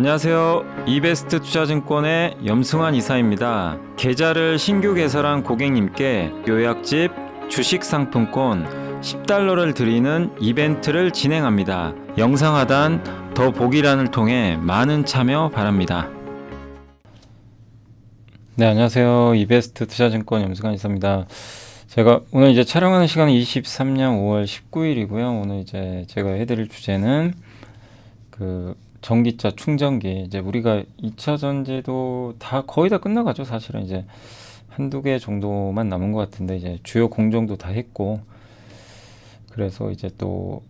안녕하세요. 이베스트 투자증권의 염승환 이사입니다. 계좌를 신규 개설한 고객님께 요약집 주식 상품권 10달러를 드리는 이벤트를 진행합니다. 영상 하단 더 보기란을 통해 많은 참여 바랍니다. 네, 안녕하세요. 이베스트 투자증권 염승환 이사입니다. 제가 오늘 이제 촬영하는 시간은 23년 5월 19일이고요. 오늘 이제 제가 해드릴 주제는 전기차 충전기, 이제 우리가 2차 전지도 다 거의 다 끝나가죠. 사실은 이제 한두 개 정도만 남은 것 같은데, 이제 주요 공정도 다 했고, 그래서 이제 또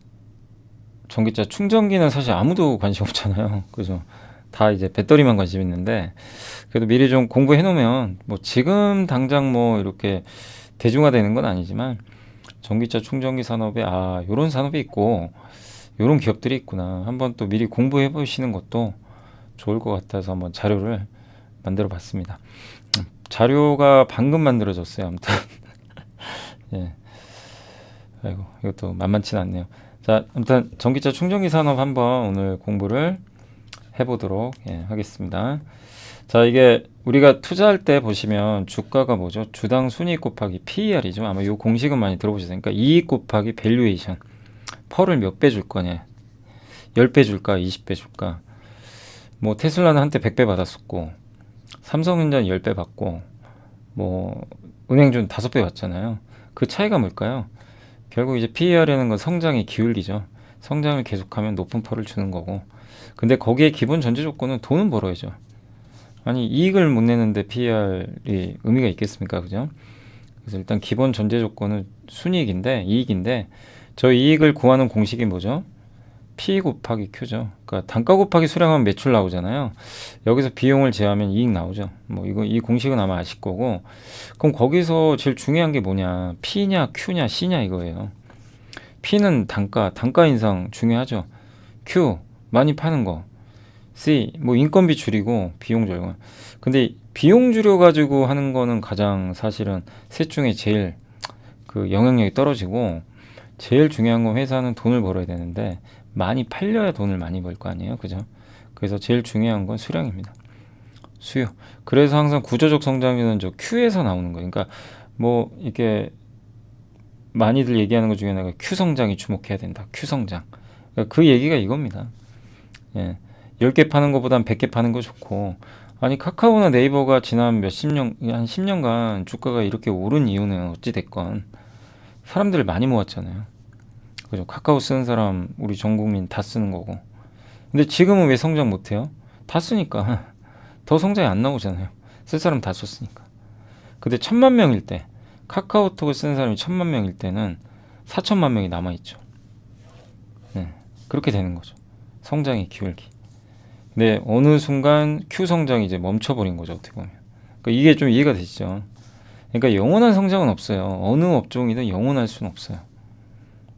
전기차 충전기는 사실 아무도 관심 없잖아요. 그죠? 다 이제 배터리만 관심 있는데, 그래도 미리 좀 공부해 놓으면 뭐 지금 당장 뭐 이렇게 대중화되는 건 아니지만, 전기차 충전기 산업에 요런 산업이 있고 요런 기업들이 있구나, 한번 또 미리 공부해 보시는 것도 좋을 것 같아서 한번 자료를 만들어 봤습니다. 자료가 방금 만들어졌어요. 아무튼 예. 아이고, 이것도 만만치는 않네요. 자, 아무튼 전기차 충전기 산업 한번 오늘 공부를 해보도록 하겠습니다. 자, 이게 우리가 투자할 때 보시면 주가가 뭐죠? 주당 순이익 곱하기 PER이죠. 아마 이 공식은 많이 들어보셨으니까, 그러니까 이익 곱하기 밸류에이션. 펄을 몇 배 줄 거냐? 10배 줄까? 20배 줄까? 뭐 테슬라는 한때 100배 받았었고, 삼성전자는 10배 받고, 뭐 은행주는 5배 받잖아요. 그 차이가 뭘까요? 결국 이제 PER이라는 건 성장의 기울기죠. 성장을 계속하면 높은 펄을 주는 거고, 근데 거기에 기본 전제 조건은 돈은 벌어야죠. 아니, 이익을 못 내는데 PER이 의미가 있겠습니까? 그죠? 그래서 일단 기본 전제 조건은 순이익인데, 이익인데, 저 이익을 구하는 공식이 뭐죠? P 곱하기 Q죠. 그러니까 단가 곱하기 수량하면 매출 나오잖아요. 여기서 비용을 제하면 이익 나오죠. 뭐 이 공식은 아마 아실 거고, 그럼 거기서 제일 중요한 게 뭐냐? P냐, Q냐, C냐 이거예요. P는 단가 인상 중요하죠. Q, 많이 파는 거. C, 뭐 인건비 줄이고 비용 절감. 근데 비용 줄여 가지고 하는 거는 가장 사실은 셋 중에 제일 영향력이 떨어지고, 제일 중요한 건 회사는 돈을 벌어야 되는데 많이 팔려야 돈을 많이 벌 거 아니에요. 그죠? 그래서 제일 중요한 건 수량입니다. 수요. 그래서 항상 구조적 성장률은 저 Q에서 나오는 거예요. 그러니까 뭐 이게 많이들 얘기하는 것 중에 하나가 Q 성장이 주목해야 된다. Q 성장. 그러니까 그 얘기가 이겁니다. 예. 10개 파는 것보단 100개 파는 거 좋고, 아니 카카오나 네이버가 지난 몇십 년, 한 10년간 주가가 이렇게 오른 이유는 어찌 됐건 사람들을 많이 모았잖아요. 그죠? 카카오 쓰는 사람 우리 전 국민 다 쓰는 거고. 근데 지금은 왜 성장 못해요? 다 쓰니까. 더 성장이 안 나오잖아요. 쓸 사람 다 썼으니까. 근데 1000만 명일 때, 카카오톡을 쓰는 사람이 1000만 명일 때는 4천만 명이 남아있죠. 네, 그렇게 되는 거죠. 성장의 기울기. 근데 어느 순간 Q 성장이 이제 멈춰버린 거죠. 어떻게 보면. 그러니까 이게 좀 이해가 되시죠? 그러니까 영원한 성장은 없어요. 어느 업종이든 영원할 수는 없어요.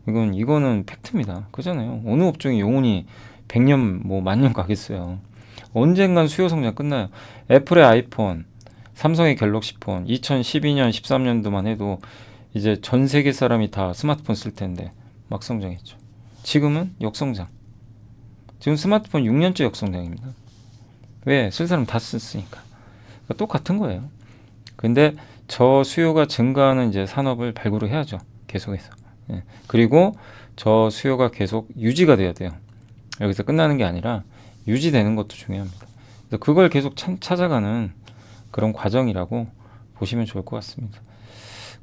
이거는 팩트입니다. 그잖아요. 어느 업종이 영원히 100년 뭐 만년 가겠어요. 언젠간 수요 성장 끝나요. 애플의 아이폰, 삼성의 갤럭시 폰, 2012년, 13년도만 해도 이제 전 세계 사람이 다 스마트폰 쓸 텐데 막 성장했죠. 지금은 역성장. 지금 스마트폰 6년째 역성장입니다. 왜? 쓸 사람 다 썼으니까. 그러니까 똑같은 거예요. 근데 저 수요가 증가하는 이제 산업을 발굴을 해야죠. 계속해서. 예. 그리고 저 수요가 계속 유지가 돼야 돼요. 여기서 끝나는 게 아니라 유지되는 것도 중요합니다. 그래서 그걸 계속 찾아가는 그런 과정이라고 보시면 좋을 것 같습니다.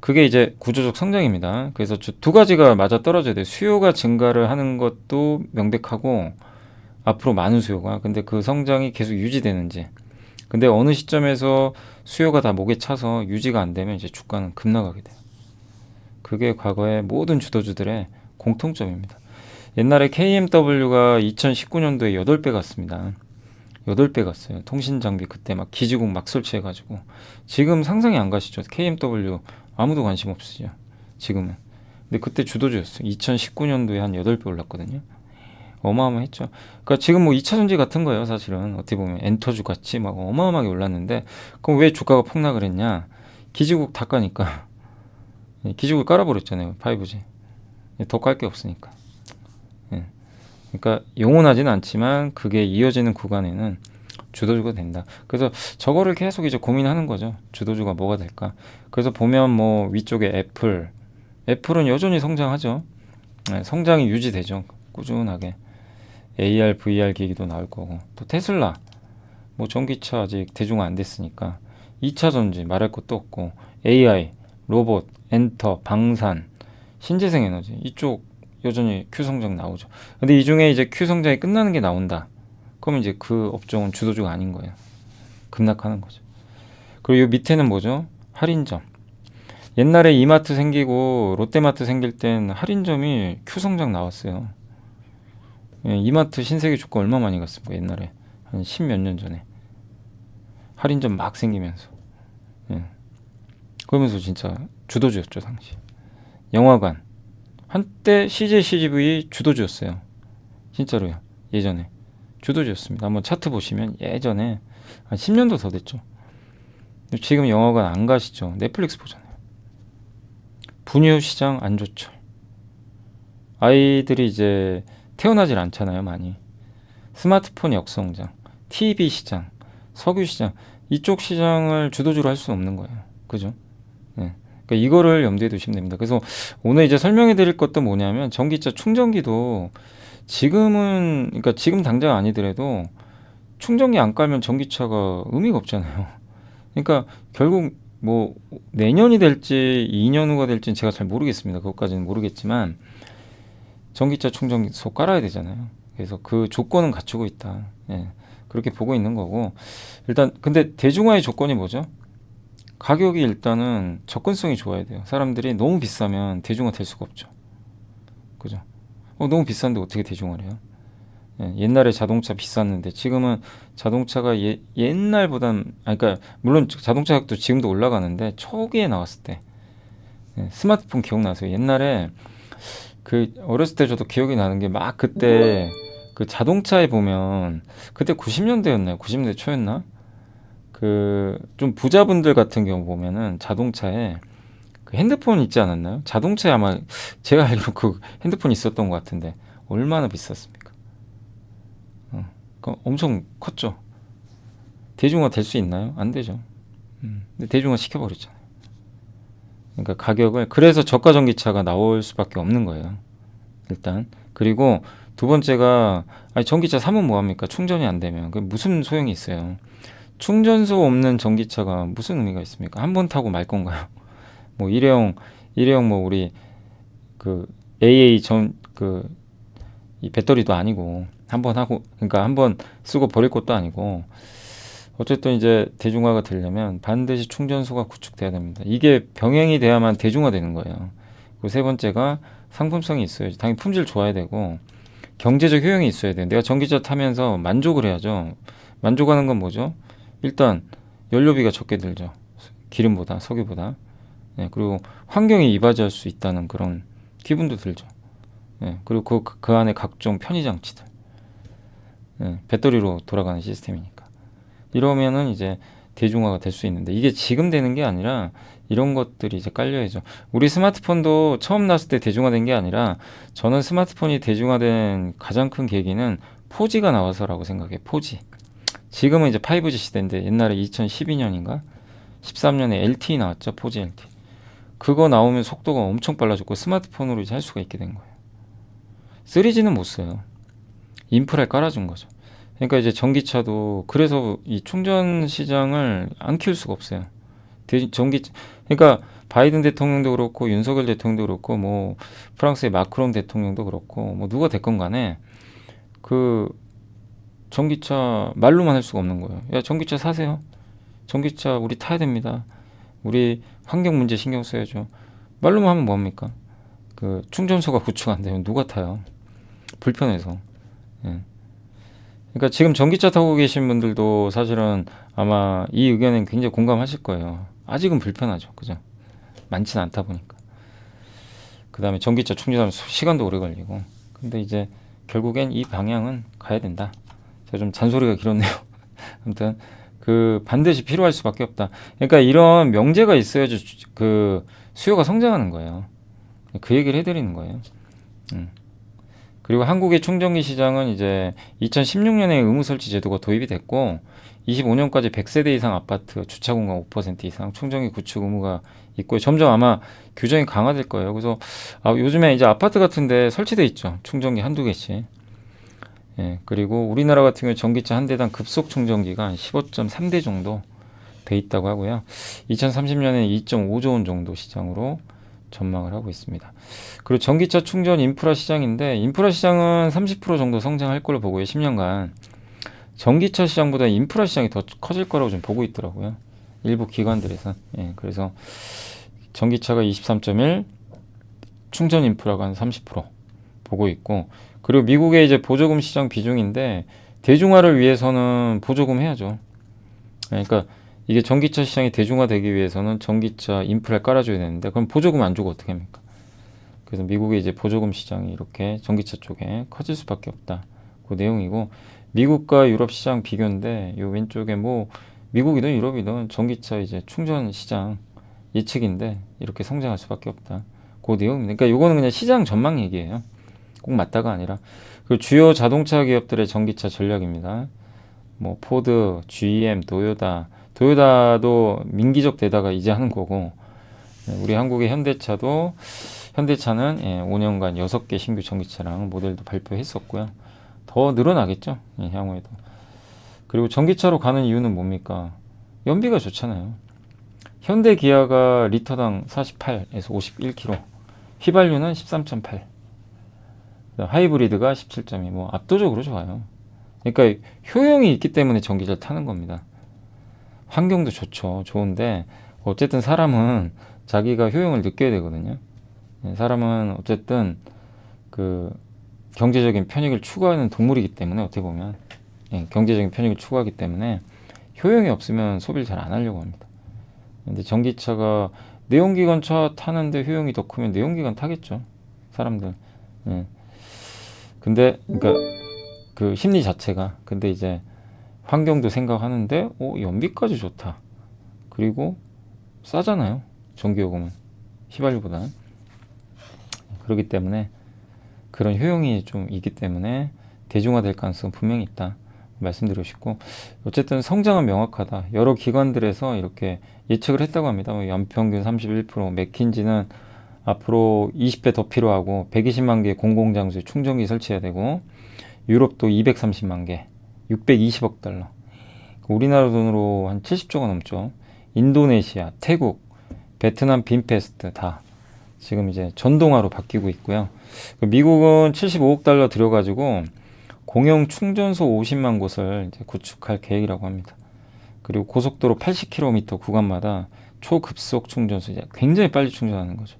그게 이제 구조적 성장입니다. 그래서 두 가지가 맞아 떨어져야 돼요. 수요가 증가를 하는 것도 명백하고, 앞으로 많은 수요가, 근데 그 성장이 계속 유지되는지. 근데 어느 시점에서 수요가 다 목에 차서 유지가 안 되면 이제 주가는 급락하게 돼요. 그게 과거의 모든 주도주들의 공통점입니다. 옛날에 KMW가 2019년도에 8배 갔습니다. 8배 갔어요. 통신장비 그때 막 기지국 막 설치해가지고. 지금 상상이 안 가시죠? KMW 아무도 관심 없으시죠? 지금은. 근데 그때 주도주였어요. 2019년도에 한 8배 올랐거든요. 어마어마했죠. 그러니까 지금 뭐 2차전지 같은 거예요. 사실은 어떻게 보면 엔터주 같이 막 어마어마하게 올랐는데, 그럼 왜 주가가 폭락을 했냐? 기지국 다 까니까. 기지국을 깔아버렸잖아요. 5G. 더 깔 게 없으니까. 예. 그러니까 영원하진 않지만 그게 이어지는 구간에는 주도주가 된다. 그래서 저거를 계속 이제 고민하는 거죠. 주도주가 뭐가 될까? 그래서 보면 뭐 위쪽에 애플은 여전히 성장하죠. 네, 성장이 유지되죠. 꾸준하게. AR, VR 기기도 나올 거고. 또 테슬라, 뭐 전기차 아직 대중화 안 됐으니까 2차 전지 말할 것도 없고 AI, 로봇, 엔터, 방산, 신재생 에너지 이쪽 여전히 Q 성장 나오죠. 근데 이 중에 이제 Q 성장이 끝나는 게 나온다. 그러면 이제 그 업종은 주도주가 아닌 거예요. 급락하는 거죠. 그리고 이 밑에는 뭐죠? 할인점. 옛날에 이마트 생기고 롯데마트 생길 땐 할인점이 Q 성장 나왔어요. 예, 이마트 신세계 주가 얼마 많이 갔습니까? 옛날에 한 10몇 년 전에 할인점 막 생기면서 예. 그러면서 진짜 주도주였죠 당시. 영화관 한때 CJ CGV 주도주였어요. 진짜로요. 예전에 주도주였습니다. 한번 차트 보시면 예전에 한 10년도 더 됐죠. 지금 영화관 안 가시죠. 넷플릭스 보잖아요. 분유 시장 안 좋죠. 아이들이 이제 태어나질 않잖아요, 많이. 스마트폰 역성장, TV 시장, 석유 시장, 이쪽 시장을 주도주로 할 수는 없는 거예요. 그죠? 네. 그러니까 이거를 염두에 두시면 됩니다. 그래서 오늘 이제 설명해 드릴 것도 뭐냐면 전기차 충전기도 지금은, 그러니까 지금 당장 아니더라도 충전기 안 깔면 전기차가 의미가 없잖아요. 그러니까 결국 뭐 내년이 될지 2년 후가 될지는 제가 잘 모르겠습니다. 그것까지는 모르겠지만 전기차 충전소 깔아야 되잖아요. 그래서 그 조건은 갖추고 있다. 예, 그렇게 보고 있는 거고 일단 근데 대중화의 조건이 뭐죠? 가격이 일단은 접근성이 좋아야 돼요. 사람들이 너무 비싸면 대중화 될 수가 없죠. 그죠? 너무 비싼데 어떻게 대중화를 해요? 예, 옛날에 자동차 비쌌는데 지금은 자동차가 옛날보단 그러니까 물론 자동차 가격도 지금도 올라가는데 초기에 나왔을 때 예, 스마트폰 기억나세요? 옛날에 그 어렸을 때 저도 기억이 나는 게 막 그때 그 자동차에 보면 그때 90년대였나요? 90년대 초였나? 그 좀 부자분들 같은 경우 보면은 자동차에 그 핸드폰 있지 않았나요? 자동차에 아마 제가 알기로 그 핸드폰 있었던 것 같은데 얼마나 비쌌습니까? 엄청 컸죠. 대중화 될 수 있나요? 안 되죠. 근데 대중화 시켜버렸잖아요. 그러니까 가격을 그래서 저가 전기차가 나올 수밖에 없는 거예요. 일단 그리고 두 번째가 아니 전기차 사면 뭐합니까? 충전이 안 되면 그 무슨 소용이 있어요? 충전소 없는 전기차가 무슨 의미가 있습니까? 한 번 타고 말 건가요? 뭐 일회용 뭐 우리 그 AA 전 그 이 배터리도 아니고 한 번 하고 그러니까 한 번 쓰고 버릴 것도 아니고 어쨌든 이제 대중화가 되려면 반드시 충전소가 구축돼야 됩니다. 이게 병행이 돼야만 대중화되는 거예요. 그리고 세 번째가 상품성이 있어야지. 당연히 품질 좋아야 되고 경제적 효용이 있어야 돼요. 내가 전기차 타면서 만족을 해야죠. 만족하는 건 뭐죠? 일단 연료비가 적게 들죠. 기름보다 석유보다. 네, 그리고 환경에 이바지할 수 있다는 그런 기분도 들죠. 네, 그리고 그 안에 각종 편의 장치들. 네, 배터리로 돌아가는 시스템이니까. 이러면은 이제 대중화가 될 수 있는데 이게 지금 되는 게 아니라 이런 것들이 이제 깔려야죠. 우리 스마트폰도 처음 나왔을 때 대중화된 게 아니라 저는 스마트폰이 대중화된 가장 큰 계기는 4G가 나와서라고 생각해요. 4G. 지금은 이제 5G 시대인데 옛날에 2012년인가 13년에 LTE 나왔죠. 4G LTE. 그거 나오면 속도가 엄청 빨라졌고 스마트폰으로 이제 할 수가 있게 된 거예요. 3G는 못 써요. 인프라에 깔아준 거죠. 그러니까 이제 전기차도 그래서 이 충전 시장을 안 키울 수가 없어요. 그러니까 바이든 대통령도 그렇고 윤석열 대통령도 그렇고 뭐 프랑스의 마크롱 대통령도 그렇고 뭐 누가 됐건 간에 그 전기차 말로만 할 수가 없는 거예요. 야, 전기차 사세요. 전기차 우리 타야 됩니다. 우리 환경 문제 신경 써야죠. 말로만 하면 뭐합니까? 그 충전소가 구축 안 되면 누가 타요? 불편해서. 예. 그러니까 지금 전기차 타고 계신 분들도 사실은 아마 이 의견에 굉장히 공감하실 거예요. 아직은 불편하죠. 그죠? 많지는 않다 보니까. 그 다음에 전기차 충전하면 시간도 오래 걸리고. 근데 이제 결국엔 이 방향은 가야 된다. 제가 좀 잔소리가 길었네요. 아무튼 그 반드시 필요할 수밖에 없다. 그러니까 이런 명제가 있어야지 그 수요가 성장하는 거예요. 그 얘기를 해드리는 거예요. 그리고 한국의 충전기 시장은 이제 2016년에 의무 설치 제도가 도입이 됐고 25년까지 100세대 이상 아파트 주차 공간 5% 이상 충전기 구축 의무가 있고 점점 아마 규정이 강화될 거예요. 그래서 요즘에 이제 아파트 같은데 설치돼 있죠. 충전기 한두 개씩. 예, 그리고 우리나라 같은 경우 전기차 한 대당 급속 충전기가 15.3대 정도 돼 있다고 하고요. 2030년에 2.5조 원 정도 시장으로 전망을 하고 있습니다. 그리고 전기차 충전 인프라 시장인데 인프라 시장은 30% 정도 성장할 걸로 보고요. 10년간. 전기차 시장보다 인프라 시장이 더 커질 거라고 좀 보고 있더라고요. 일부 기관들에서. 예, 그래서 전기차가 23.1, 충전 인프라가 한 30% 보고 있고, 그리고 미국의 이제 보조금 시장 비중인데 대중화를 위해서는 보조금 해야죠. 그러니까 이게 전기차 시장이 대중화되기 위해서는 전기차 인프라를 깔아줘야 되는데 그럼 보조금 안 주고 어떻게 합니까? 그래서 미국의 이제 보조금 시장이 이렇게 전기차 쪽에 커질 수밖에 없다. 그 내용이고 미국과 유럽 시장 비교인데 요 왼쪽에 뭐 미국이든 유럽이든 전기차 이제 충전 시장 예측인데 이렇게 성장할 수밖에 없다. 그 내용입니다. 그러니까 요거는 그냥 시장 전망 얘기예요. 꼭 맞다가 아니라 그 주요 자동차 기업들의 전기차 전략입니다. 뭐 포드, GM, 도요타도 민기적 되다가 이제 하는 거고 우리 한국의 현대차는 5년간 6개 신규 전기차랑 모델도 발표했었고요. 더 늘어나겠죠. 향후에도. 그리고 전기차로 가는 이유는 뭡니까? 연비가 좋잖아요. 현대 기아가 리터당 48에서 51km, 휘발유는 13.8, 하이브리드가 17.2, 뭐 압도적으로 좋아요. 그러니까 효용이 있기 때문에 전기차를 타는 겁니다. 환경도 좋은데 어쨌든 사람은 자기가 효용을 느껴야 되거든요. 사람은 어쨌든 그 경제적인 편익을 추구하는 동물이기 때문에 어떻게 보면 경제적인 편익을 추구하기 때문에 효용이 없으면 소비를 잘 안 하려고 합니다. 근데 전기차가 내연기관 차 타는데 효용이 더 크면 내연기관 타겠죠. 사람들. 근데 그러니까 그 심리 자체가 근데 이제 환경도 생각하는데 연비까지 좋다. 그리고 싸잖아요. 전기요금은 휘발유보다는. 그렇기 때문에 그런 효용이 좀 있기 때문에 대중화될 가능성은 분명히 있다 말씀드리고 싶고 어쨌든 성장은 명확하다. 여러 기관들에서 이렇게 예측을 했다고 합니다. 연평균 31%, 맥킨지는 앞으로 20배 더 필요하고 120만 개 공공장소에 충전기 설치해야 되고 유럽도 230만 개, 620억 달러. 우리나라 돈으로 한 70조가 넘죠. 인도네시아, 태국, 베트남 빈페스트 다 지금 이제 전동화로 바뀌고 있고요. 미국은 75억 달러 들여가지고 공영 충전소 50만 곳을 이제 구축할 계획이라고 합니다. 그리고 고속도로 80km 구간마다 초급속 충전소, 이제 굉장히 빨리 충전하는 거죠.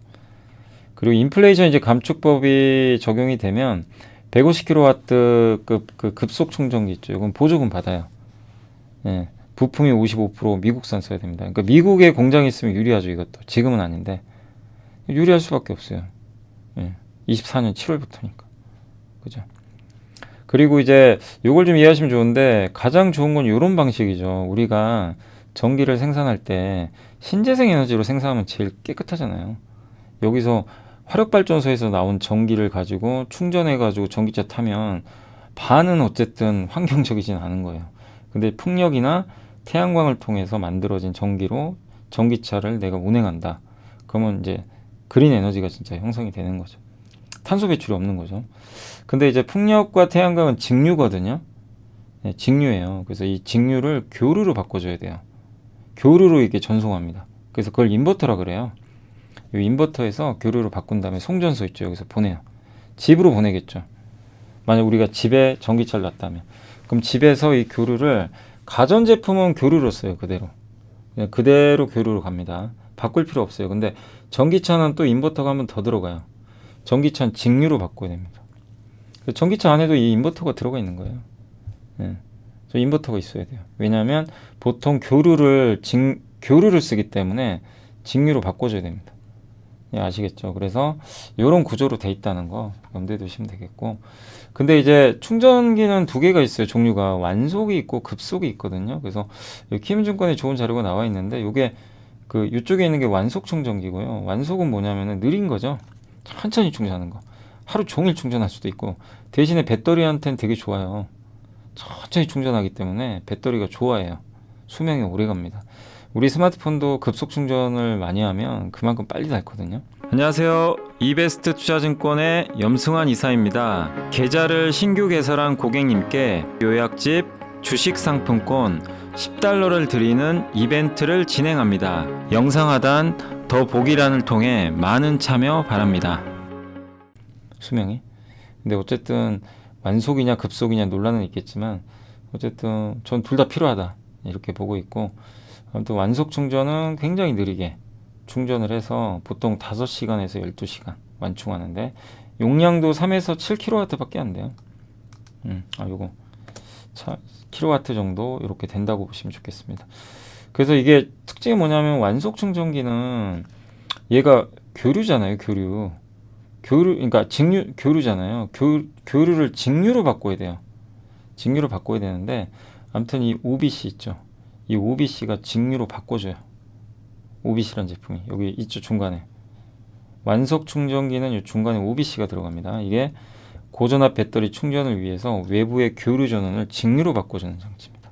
그리고 인플레이션 이제 감축법이 적용이 되면 150kW급 그 급속 충전기 있죠. 이건 보조금 받아요. 예, 부품이 55% 미국산 써야 됩니다. 그러니까 미국에 공장이 있으면 유리하죠. 이것도 지금은 아닌데 유리할 수밖에 없어요. 예, 24년 7월부터니까. 그죠? 그리고 이제 요걸 좀 이해하시면 좋은데 가장 좋은 건 이런 방식이죠. 우리가 전기를 생산할 때 신재생 에너지로 생산하면 제일 깨끗하잖아요. 여기서 화력발전소에서 나온 전기를 가지고 충전해가지고 전기차 타면 반은 어쨌든 환경적이진 않은 거예요. 근데 풍력이나 태양광을 통해서 만들어진 전기로 전기차를 내가 운행한다. 그러면 이제 그린 에너지가 진짜 형성이 되는 거죠. 탄소 배출이 없는 거죠. 근데 이제 풍력과 태양광은 직류거든요. 네, 직류예요. 그래서 이 직류를 교류로 바꿔줘야 돼요. 교류로 이렇게 전송합니다. 그래서 그걸 인버터라 그래요. 이 인버터에서 교류로 바꾼 다음에 송전소 있죠. 여기서 보내요. 집으로 보내겠죠. 만약 우리가 집에 전기차를 놨다면. 그럼 집에서 이 교류를 가전제품은 교류로 써요. 그대로. 그냥 그대로 교류로 갑니다. 바꿀 필요 없어요. 근데 전기차는 또 인버터가 한 번 더 들어가요. 전기차는 직류로 바꿔야 됩니다. 전기차 안에도 이 인버터가 들어가 있는 거예요. 네. 저 인버터가 있어야 돼요. 왜냐하면 보통 교류를 쓰기 때문에 직류로 바꿔줘야 됩니다. 예, 아시겠죠? 그래서 이런 구조로 돼 있다는 거 염두에 두시면 되겠고. 근데 이제 충전기는 두 개가 있어요. 종류가 완속이 있고 급속이 있거든요. 그래서 키움증권에 좋은 자료가 나와 있는데 이게 그 이쪽에 있는 게 완속 충전기고요. 완속은 뭐냐면은 느린 거죠. 천천히 충전하는 거. 하루 종일 충전할 수도 있고, 대신에 배터리한테는 되게 좋아요. 천천히 충전하기 때문에 배터리가 좋아해요. 수명이 오래 갑니다. 우리 스마트폰도 급속 충전을 많이 하면 그만큼 빨리 닳거든요. 안녕하세요. 이베스트 투자증권의 염승환 이사입니다. 계좌를 신규 개설한 고객님께 요약집 주식 상품권 $10를 드리는 이벤트를 진행합니다. 영상 하단 더 보기란을 통해 많은 참여 바랍니다. 수명이. 근데 어쨌든 완속이냐 급속이냐 논란은 있겠지만 어쨌든 전 둘 다 필요하다 이렇게 보고 있고, 아무튼 완속 충전은 굉장히 느리게 충전을 해서 보통 5시간에서 12시간 완충하는데 용량도 3에서 7kW 밖에 안 돼요. 요거 킬로와트 정도 이렇게 된다고 보시면 좋겠습니다. 그래서 이게 특징이 뭐냐면 완속 충전기는 얘가 교류잖아요. 교류 그러니까 교류잖아요. 교류를 직류로 바꿔야 돼요. 직류로 바꿔야 되는데, 아무튼 이 OBC 있죠. 이 OBC가 직류로 바꿔줘요. OBC라는 제품이 여기 있죠. 중간에 완속 충전기는 이 중간에 OBC가 들어갑니다. 이게 고전압 배터리 충전을 위해서 외부의 교류 전원을 직류로 바꿔주는 장치입니다.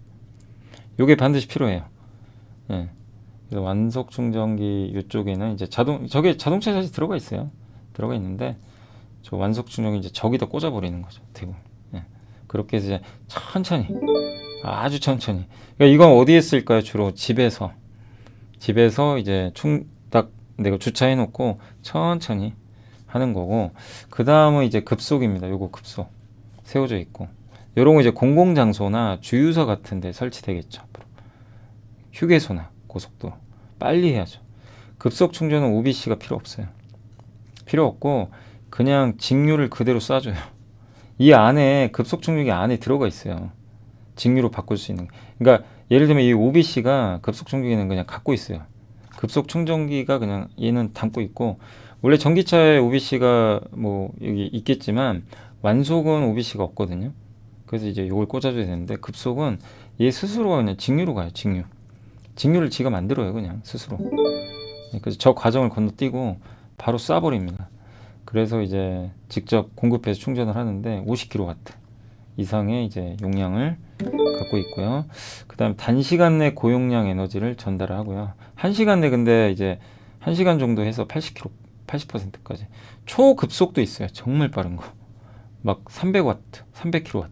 이게 반드시 필요해요. 예. 그래서 완속 충전기 이쪽에는 이제 저게 자동차 샷이 들어가 있어요. 들어가 있는데 저 완속 충전기 이제 저기다 꽂아버리는 거죠. 대부분. 예. 그렇게 해서 이제 천천히, 아주 천천히. 그러니까 이건 어디에 쓸까요? 주로 집에서 이제 딱 내가 주차해 놓고 천천히 하는 거고, 그 다음은 이제 급속입니다. 요거 급속 세워져 있고, 요런 거 이제 공공장소나 주유소 같은 데 설치되겠죠. 앞으로 휴게소나 고속도로 빨리 해야죠. 급속 충전은 OBC가 필요 없어요. 필요 없고 그냥 직류를 그대로 쏴줘요. 이 안에 급속 충전기 안에 들어가 있어요. 직류로 바꿀 수 있는. 그러니까 예를 들면 이 OBC가 급속 충전기는 그냥 갖고 있어요. 급속 충전기가 그냥 얘는 담고 있고, 원래 전기차에 OBC가 뭐 여기 있겠지만 완속은 OBC가 없거든요. 그래서 이제 이걸 꽂아줘야 되는데, 급속은 얘 스스로가 그냥 직류로 가요. 직류를 지가 만들어요. 그냥 스스로. 그래서 저 과정을 건너뛰고 바로 쏴버립니다. 그래서 이제 직접 공급해서 충전을 하는데 50kW 이상의 이제 용량을 갖고 있고요. 그 다음 단시간 내 고용량 에너지를 전달을 하고요. 1시간 내 근데 이제 1시간 정도 해서 80%까지. 초급속도 있어요. 정말 빠른 거. 막 300W, 300kW,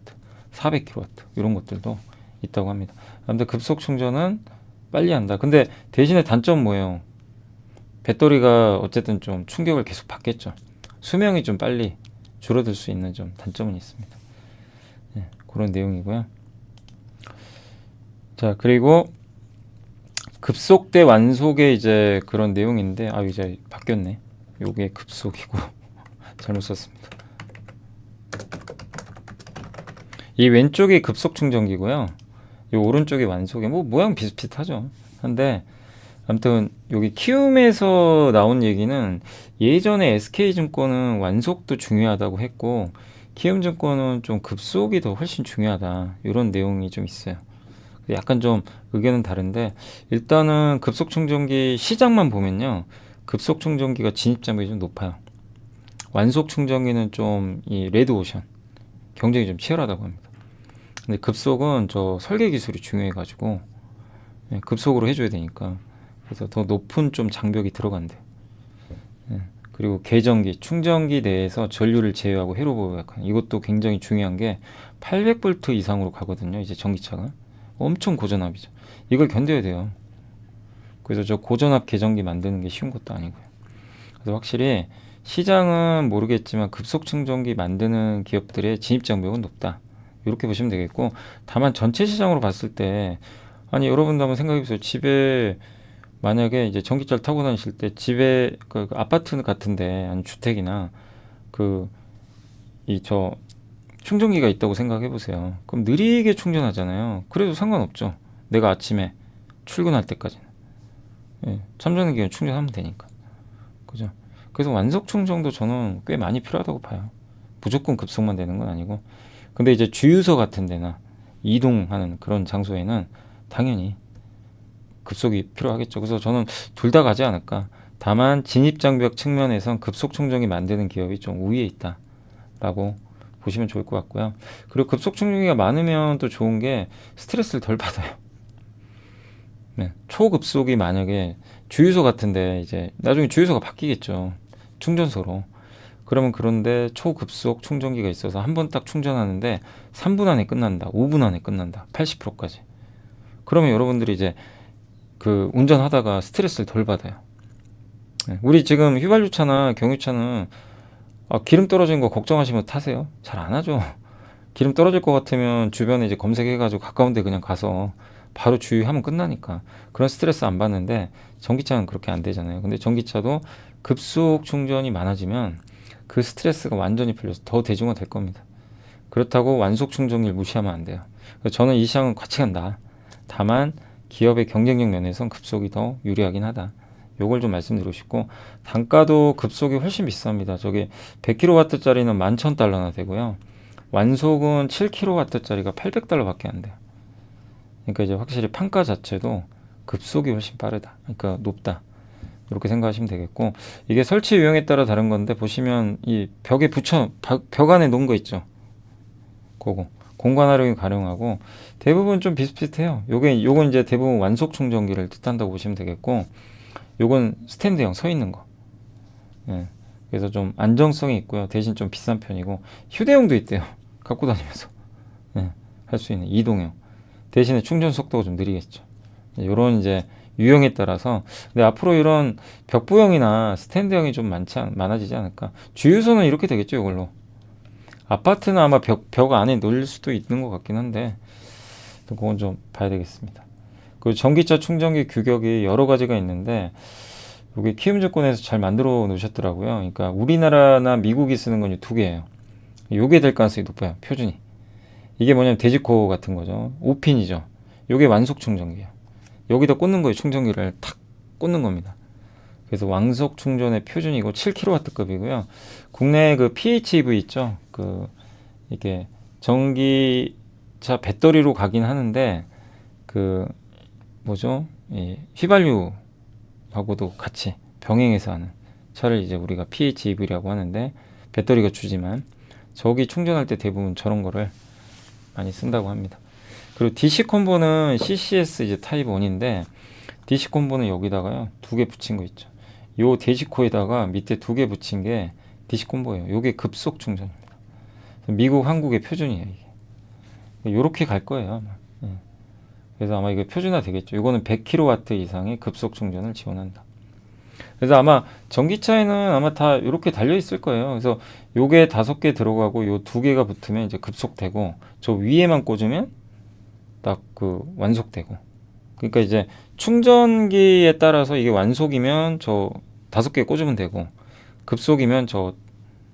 400kW 이런 것들도 있다고 합니다. 아무튼 급속 충전은 빨리 한다. 근데 대신에 단점은 뭐예요? 배터리가 어쨌든 좀 충격을 계속 받겠죠. 수명이 좀 빨리 줄어들 수 있는 좀 단점은 있습니다. 네, 그런 내용이고요. 자, 그리고 급속 대 완속의 이제 그런 내용인데, 이제 바뀌었네. 요게 급속이고 잘못 썼습니다. 이 왼쪽이 급속 충전기고요. 이 오른쪽이 완속이 뭐 모양 비슷비슷하죠. 한데 아무튼 여기 키움에서 나온 얘기는 예전에 SK증권은 완속도 중요하다고 했고 키움증권은 좀 급속이 더 훨씬 중요하다, 이런 내용이 좀 있어요. 약간 좀 의견은 다른데, 일단은 급속 충전기 시장만 보면요, 급속 충전기가 진입 장벽이 좀 높아요. 완속 충전기는 좀 이 레드오션 경쟁이 좀 치열하다고 합니다. 근데 급속은 저 설계 기술이 중요해 가지고 급속으로 해줘야 되니까, 그래서 더 높은 좀 장벽이 들어간대요. 그리고 계전기, 충전기 내에서 전류를 제어하고 회로 보호약하는, 이것도 굉장히 중요한 게 800V 이상으로 가거든요. 이제 전기차가 엄청 고전압이죠. 이걸 견뎌야 돼요. 그래서 저 고전압 계전기 만드는 게 쉬운 것도 아니고요. 그래서 확실히 시장은 모르겠지만 급속 충전기 만드는 기업들의 진입 장벽은 높다, 이렇게 보시면 되겠고, 다만 전체 시장으로 봤을 때, 아니 여러분도 한번 생각해 보세요. 집에 만약에 이제 전기차를 타고 다니실 때 집에 그 아파트 같은데, 아니 주택이나 저 충전기가 있다고 생각해 보세요. 그럼 느리게 충전하잖아요. 그래도 상관없죠. 내가 아침에 출근할 때까지는 참전기는 충전하면 되니까, 그죠? 그래서 완속 충전도 저는 꽤 많이 필요하다고 봐요. 무조건 급속만 되는 건 아니고. 근데 이제 주유소 같은 데나 이동하는 그런 장소에는 당연히 급속이 필요하겠죠. 그래서 저는 둘 다 가지 않을까. 다만 진입장벽 측면에선 급속 충전기 만드는 기업이 좀 우위에 있다, 라고 보시면 좋을 것 같고요. 그리고 급속 충전기가 많으면 또 좋은 게 스트레스를 덜 받아요. 네, 초급속이 만약에 주유소 같은데 이제 나중에 주유소가 바뀌겠죠. 충전소로. 그러면 그런데 초급속 충전기가 있어서 한 번 딱 충전하는데 3분 안에 끝난다. 5분 안에 끝난다. 80%까지. 그러면 여러분들이 이제 그 운전하다가 스트레스를 덜 받아요. 네, 우리 지금 휘발유차나 경유차는 기름 떨어진 거 걱정하시면 타세요? 잘 안 하죠. 기름 떨어질 것 같으면 주변에 이제 검색해가지고 가까운 데 그냥 가서 바로 주유하면 끝나니까 그런 스트레스 안 받는데 전기차는 그렇게 안 되잖아요. 근데 전기차도 급속 충전이 많아지면 그 스트레스가 완전히 풀려서 더 대중화 될 겁니다. 그렇다고 완속 충전기를 무시하면 안 돼요. 그래서 저는 이 시장은 같이 간다. 다만 기업의 경쟁력 면에선 급속이 더 유리하긴 하다. 요걸 좀 말씀드리고 싶고, 단가도 급속이 훨씬 비쌉니다. 저기 100kW짜리는 11,000달러나 되고요. 완속은 7kW짜리가 800달러밖에 안 돼요. 그러니까 이제 확실히 판가 자체도 급속이 훨씬 빠르다. 그러니까 높다. 이렇게 생각하시면 되겠고, 이게 설치 유형에 따라 다른 건데 보시면 이 벽에 벽 안에 놓은 거 있죠. 그거 공간 활용이 가능하고 대부분 좀 비슷비슷해요. 요건 이제 대부분 완속 충전기를 뜻한다고 보시면 되겠고, 요건 스탠드형 서 있는 거. 예. 그래서 좀 안정성이 있고요. 대신 좀 비싼 편이고 휴대용도 있대요. 갖고 다니면서 할 수 있는 이동형. 대신에 충전 속도가 좀 느리겠죠. 요런 이제 유형에 따라서. 근데 앞으로 이런 벽부형이나 스탠드형이 좀 많아지지 않을까. 주유소는 이렇게 되겠죠. 이걸로. 아파트는 아마 벽 안에 놓을 수도 있는 것 같긴 한데 또 그건 좀 봐야 되겠습니다. 그 전기차 충전기 규격이 여러 가지가 있는데 이게 키움증권에서 잘 만들어 놓으셨더라고요. 그러니까 우리나라나 미국이 쓰는 건 두 개예요. 요게 될 가능성이 높아요. 표준이. 이게 뭐냐면 데지코 같은 거죠. 5핀이죠. 요게 완속 충전기예요. 여기다 꽂는 거예요. 충전기를 탁 꽂는 겁니다. 그래서 완속 충전의 표준이고 7kW급이고요. 국내 그 PHEV 있죠. 이게 전기차 배터리로 가긴 하는데 휘발유하고도 같이 병행해서 하는 차를 이제 우리가 PHEV라고 하는데 배터리가 주지만 저기 충전할 때 대부분 저런 거를 많이 쓴다고 합니다. 그리고 DC 콤보는 CCS 이제 타입 1인데 DC 콤보는 여기다가요 2개 붙인 거 있죠. 요 데지코에다가 밑에 2개 붙인 게 DC 콤보예요. 요게 급속 충전입니다. 미국, 한국의 표준이에요. 이게 요렇게 갈 거예요. 아마. 그래서 아마 이게 표준화 되겠죠. 이거는 100kW 이상의 급속 충전을 지원한다. 그래서 아마 전기차에는 아마 다 이렇게 달려 있을 거예요. 그래서 요게 5개 들어가고 요 2개가 붙으면 이제 급속되고 저 위에만 꽂으면 딱 완속되고. 그러니까 이제 충전기에 따라서 이게 완속이면 저 5개 꽂으면 되고 급속이면 저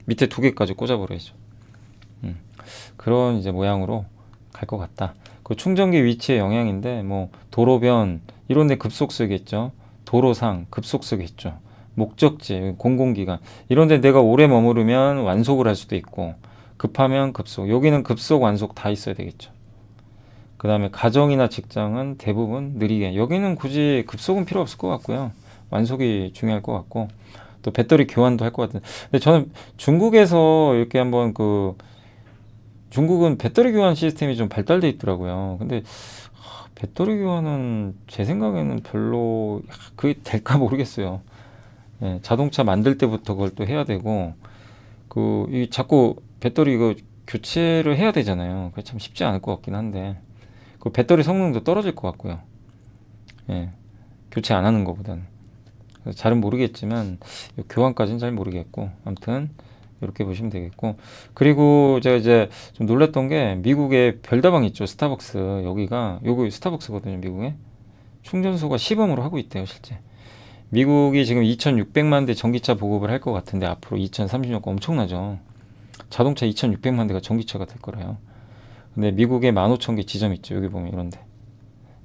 밑에 2개까지 꽂아버려야죠. 그런 이제 모양으로 갈 것 같다. 그 충전기 위치의 영향인데 뭐 도로변 이런 데 급속 쓰겠죠. 도로상 급속 쓰겠죠. 목적지, 공공기관 이런 데 내가 오래 머무르면 완속을 할 수도 있고 급하면 급속. 여기는 급속, 완속 다 있어야 되겠죠. 그 다음에 가정이나 직장은 대부분 느리게. 여기는 굳이 급속은 필요 없을 것 같고요. 완속이 중요할 것 같고 또 배터리 교환도 할 것 같은데. 근데 저는 중국에서 이렇게 한번 중국은 배터리 교환 시스템이 좀 발달돼 있더라고요. 근데 배터리 교환은 제 생각에는 별로 그게 될까 모르겠어요. 예, 자동차 만들 때부터 그걸 또 해야 되고 이 자꾸 배터리 이거 교체를 해야 되잖아요. 그게 참 쉽지 않을 것 같긴 한데 그 배터리 성능도 떨어질 것 같고요. 예, 교체 안 하는 것보다는. 잘은 모르겠지만 교환까지는 잘 모르겠고 아무튼 이렇게 보시면 되겠고. 그리고 제가 이제 좀 놀랐던 게 미국에 별다방 있죠. 스타벅스. 요거 스타벅스거든요. 미국에 충전소가 시범으로 하고 있대요. 실제 미국이 지금 2,600만 대 전기차 보급을 할 것 같은데 앞으로 2030년까지 엄청나죠. 자동차 2,600만 대가 전기차가 될 거래요. 근데 미국에 15,000개 지점 있죠. 여기 보면 이런데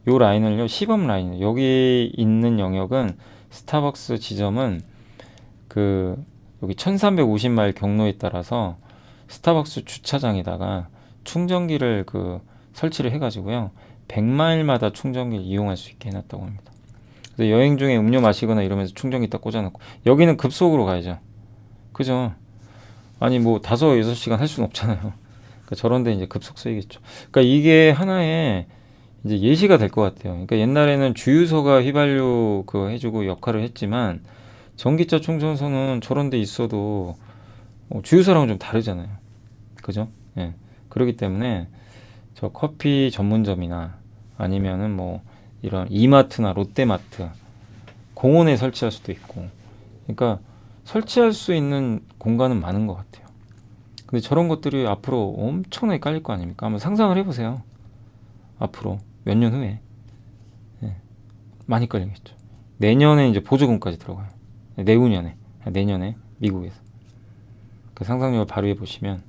요 라인을요 시범 라인, 여기 있는 영역은 스타벅스 지점은 여기 1350마일 경로에 따라서 스타벅스 주차장에다가 충전기를 설치를 해가지고요 100마일마다 충전기를 이용할 수 있게 해놨다고 합니다. 그래서 여행 중에 음료 마시거나 이러면서 충전기 딱 꽂아놓고. 여기는 급속으로 가야죠. 그죠? 아니 뭐 5-6시간 할 수는 없잖아요. 그러니까 저런 데 이제 급속수이겠죠. 그러니까 이게 하나의 이제 예시가 될 것 같아요. 그러니까 옛날에는 주유소가 휘발유 그 해주고 역할을 했지만 전기차 충전소는 저런 데 있어도 주유소랑은 좀 다르잖아요. 그죠? 예. 그렇기 때문에 저 커피 전문점이나 아니면은 뭐 이런 이마트나 롯데마트 공원에 설치할 수도 있고, 그러니까 설치할 수 있는 공간은 많은 것 같아요. 근데 저런 것들이 앞으로 엄청나게 깔릴 거 아닙니까? 한번 상상을 해보세요. 앞으로 몇 년 후에. 예, 많이 깔리겠죠. 내년에 이제 보조금까지 들어가요. 내년에 미국에서. 그 상상력을 발휘해 보시면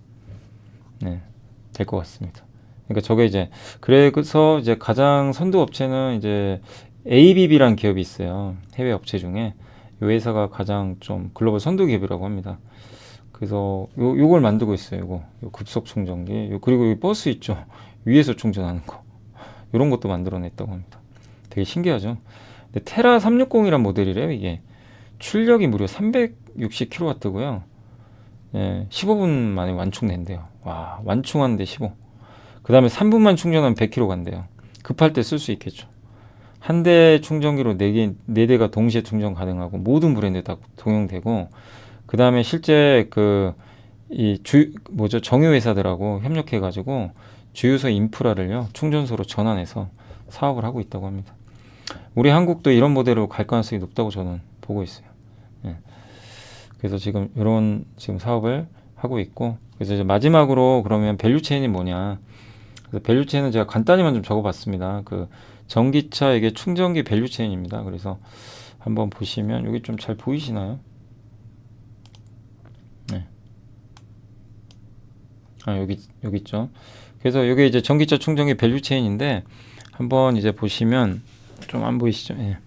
네, 될 것 같습니다. 그러니까 저게 이제 그래서 이제 가장 선도 업체는 이제 ABB라는 기업이 있어요. 해외 업체 중에 이 회사가 가장 좀 글로벌 선도 기업이라고 합니다. 그래서 요걸 만들고 있어요. 요 급속 충전기. 그리고 이 버스 있죠. 위에서 충전하는 거. 이런 것도 만들어냈다고 합니다. 되게 신기하죠. 근데 테라 360이란 모델이래요. 이게 출력이 무려 360kW고요. 예, 15분 만에 완충된대요. 와, 완충하는데 15. 그 다음에 3분만 충전하면 100km 간대요. 급할 때 쓸 수 있겠죠. 한 대 충전기로 4대가 동시에 충전 가능하고 모든 브랜드에 다 동용되고, 그 다음에 실제 정유 회사들하고 협력해 가지고 주유소 인프라를요 충전소로 전환해서 사업을 하고 있다고 합니다. 우리 한국도 이런 모델로 갈 가능성이 높다고 저는 보고 있어요. 예. 그래서 지금 이런 사업을 하고 있고, 그래서 이제 마지막으로 그러면 밸류체인이 뭐냐? 그래서 밸류체인은 제가 간단히만 좀 적어봤습니다. 그 전기차에게 충전기 밸류체인입니다. 그래서 한번 보시면 여기 좀 잘 보이시나요? 네. 여기 있죠. 그래서 이게 이제 전기차 충전기 밸류체인인데 한번 이제 보시면 좀 안 보이시죠? 예.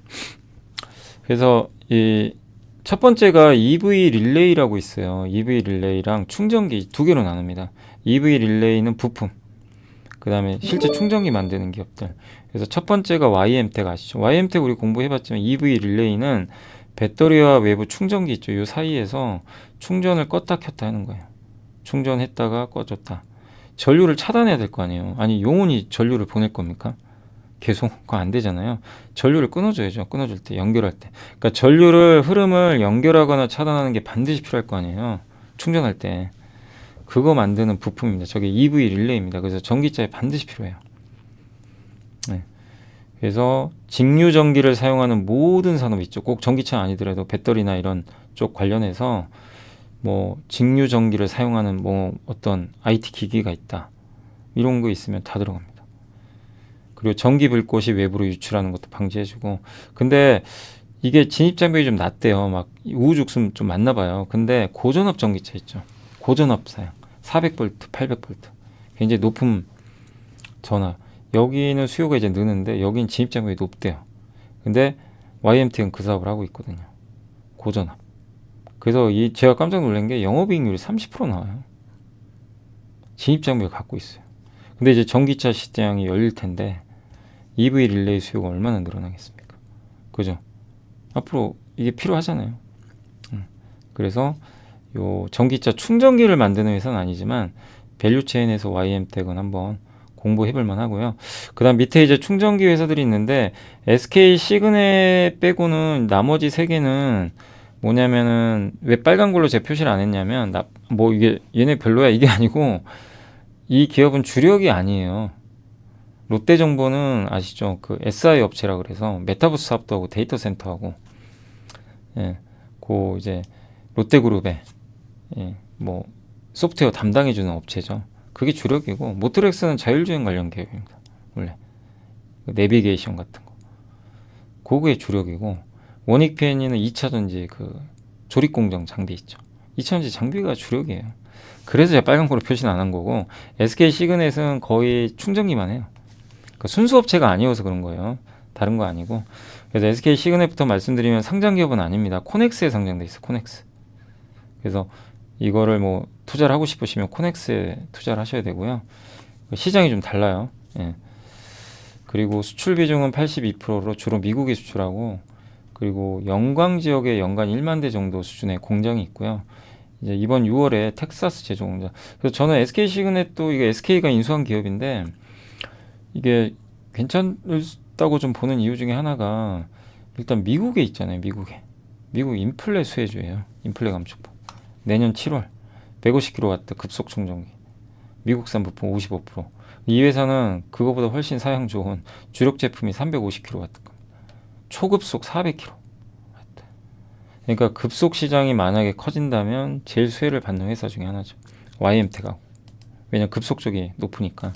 그래서 이 첫 번째가 EV 릴레이라고 있어요. EV 릴레이랑 충전기 두 개로 나눕니다. EV 릴레이는 부품, 그 다음에 실제 충전기 만드는 기업들. 그래서 첫 번째가 YM텍 아시죠? YM텍 우리 공부해봤지만 EV 릴레이는 배터리와 외부 충전기 있죠. 이 사이에서 충전을 껐다 켰다 하는 거예요. 충전했다가 꺼졌다. 전류를 차단해야 될 거 아니에요. 아니 영원히 전류를 보낼 겁니까? 계속 그거 안 되잖아요. 전류를 끊어줘야죠. 끊어줄 때, 연결할 때. 그러니까 전류를 흐름을 연결하거나 차단하는 게 반드시 필요할 거 아니에요. 충전할 때. 그거 만드는 부품입니다. 저게 EV 릴레이입니다. 그래서 전기차에 반드시 필요해요. 네. 그래서 직류 전기를 사용하는 모든 산업 있죠. 꼭 전기차 아니더라도 배터리나 이런 쪽 관련해서 뭐 직류 전기를 사용하는 뭐 어떤 IT 기기가 있다. 이런 거 있으면 다 들어갑니다. 그리고 전기 불꽃이 외부로 유출하는 것도 방지해주고. 근데 이게 진입 장벽이 좀 낮대요. 막 우후죽순 좀 많나 봐요. 근데 고전압 전기차 있죠. 고전압 사양 400V, 800V 굉장히 높은 전압. 여기는 수요가 이제 느는데 여긴 진입 장벽이 높대요. 근데 YMT는 그 사업을 하고 있거든요. 고전압. 그래서 제가 깜짝 놀란 게 영업이익률이 30% 나와요. 진입 장벽을 갖고 있어요. 근데 이제 전기차 시장이 열릴 텐데 EV 릴레이 수요가 얼마나 늘어나겠습니까? 그죠? 앞으로 이게 필요하잖아요. 그래서 요 전기차 충전기를 만드는 회사는 아니지만 밸류체인에서 YM텍은 한번 공부해볼 만하고요. 그 다음 밑에 이제 충전기 회사들이 있는데 SK 시그넷 빼고는 나머지 세 개는 뭐냐면은 왜 빨간 걸로 제 표시를 안 했냐면 뭐 이게 얘네 별로야 이게 아니고 이 기업은 주력이 아니에요. 롯데정보는 아시죠? 그 SI 업체라 그래서 메타버스 사업도 하고 데이터 센터하고, 예, 그 이제 롯데그룹에 뭐 소프트웨어 담당해주는 업체죠. 그게 주력이고 모트렉스는 자율주행 관련 기업입니다. 원래 내비게이션 같은 거, 그게 주력이고 원익 PNE는 2차전지 그 조립공정 장비 있죠. 2차전지 장비가 주력이에요. 그래서 제가 빨간 거로 표시는 안 한 거고 SK 시그넷은 거의 충전기만 해요. 그러니까 순수업체가 아니어서 그런 거예요. 다른 거 아니고. 그래서 SK 시그넷부터 말씀드리면 상장기업은 아닙니다. 코넥스에 상장돼 있어. 코넥스. 그래서 이거를 뭐 투자를 하고 싶으시면 코넥스에 투자를 하셔야 되고요. 시장이 좀 달라요. 예. 그리고 수출 비중은 82%로 주로 미국에 수출하고, 그리고 영광 지역에 연간 1만 대 정도 수준의 공장이 있고요. 이제 이번 6월에 텍사스 제조 공장. 그래서 저는 SK 시그넷도 이게 SK가 인수한 기업인데 이게 괜찮다고 좀 보는 이유 중에 하나가 일단 미국에 있잖아요. 미국 인플레 수혜주예요. 인플레 감축법. 내년 7월 150kW 급속 충전기. 미국산 부품 55%. 이 회사는 그거보다 훨씬 사양 좋은 주력 제품이 350kW. 초급속 400kW. 그러니까 급속 시장이 만약에 커진다면 제일 수혜를 받는 회사 중에 하나죠. YMT가. 왜냐면 급속 쪽이 높으니까.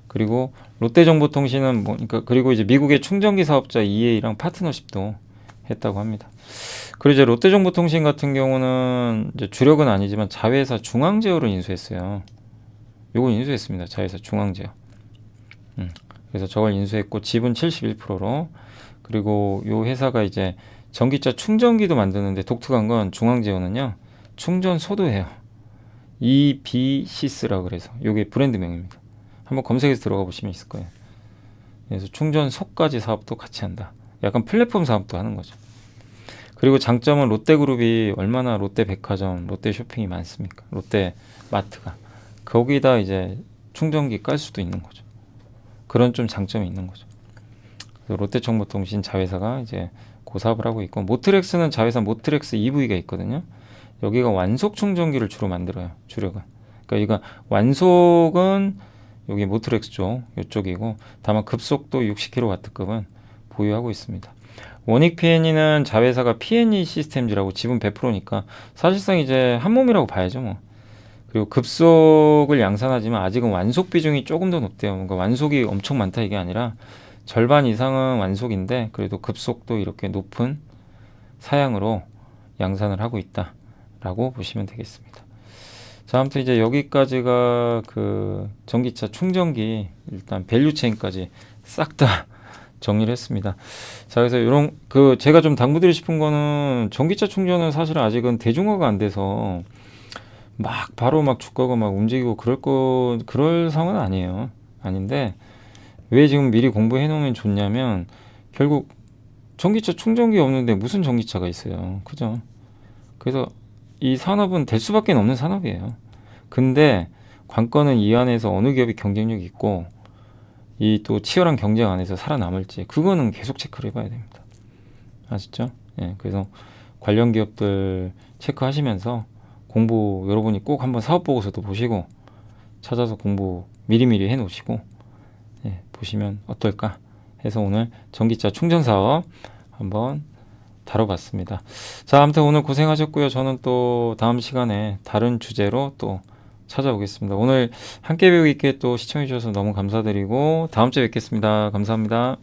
그리고 롯데정보통신은 그러니까 그리고 이제 미국의 충전기 사업자 EA랑 파트너십도 했다고 합니다. 그리고 이제 롯데정보통신 같은 경우는 이제 주력은 아니지만 자회사 중앙제어를 인수했어요. 요걸 인수했습니다. 자회사 중앙제어. 그래서 저걸 인수했고 지분 71%로 그리고 요 회사가 이제 전기차 충전기도 만드는데 독특한 건 중앙제어는요 충전소도 해요. EBCS라고 그래서 요게 브랜드명입니다. 한번 검색해서 들어가 보시면 있을 거예요. 그래서 충전소까지 사업도 같이 한다. 약간 플랫폼 사업도 하는 거죠. 그리고 장점은 롯데그룹이 얼마나 롯데백화점, 롯데쇼핑이 많습니까? 롯데마트가. 거기다 이제 충전기 깔 수도 있는 거죠. 그런 좀 장점이 있는 거죠. 롯데정보통신 자회사가 이제 그 사업을 하고 있고 모트렉스는 자회사 모트렉스 EV가 있거든요. 여기가 완속 충전기를 주로 만들어요. 주력은. 그러니까 이거 완속은 여기 모트렉스 쪽 이쪽이고 다만 급속도 60kW급은 보유하고 있습니다. 원익 P&E는 자회사가 P&E 시스템즈라고 지분 100%니까 사실상 이제 한 몸이라고 봐야죠 뭐. 그리고 급속을 양산하지만 아직은 완속 비중이 조금 더 높대요. 그러니까 완속이 엄청 많다 이게 아니라 절반 이상은 완속인데 그래도 급속도 이렇게 높은 사양으로 양산을 하고 있다라고 보시면 되겠습니다. 자, 아무튼 이제 여기까지가 그 전기차 충전기 일단 밸류체인까지 싹 다 정리를 했습니다. 자, 그래서 이런 그 제가 좀 당부드리고 싶은 거는 전기차 충전은 사실은 아직은 대중화가 안 돼서 막 바로 막 주가가 막 움직이고 그럴 상황은 아니에요. 아닌데 왜 지금 미리 공부해 놓으면 좋냐면 결국 전기차 충전기 없는데 무슨 전기차가 있어요. 그죠? 그래서 이 산업은 될 수밖에 없는 산업이에요. 근데 관건은 이 안에서 어느 기업이 경쟁력이 있고 이 또 치열한 경쟁 안에서 살아남을지 그거는 계속 체크를 해봐야 됩니다. 아시죠? 예, 그래서 관련 기업들 체크하시면서 공부 여러분이 꼭 한번 사업 보고서도 보시고 찾아서 공부 미리미리 해 놓으시고 예, 보시면 어떨까 해서 오늘 전기차 충전 사업 한번 다뤄봤습니다. 자, 아무튼 오늘 고생하셨고요. 저는 또 다음 시간에 다른 주제로 또 찾아오겠습니다. 오늘 함께 배우기 있게 또 시청해 주셔서 너무 감사드리고 다음 주에 뵙겠습니다. 감사합니다.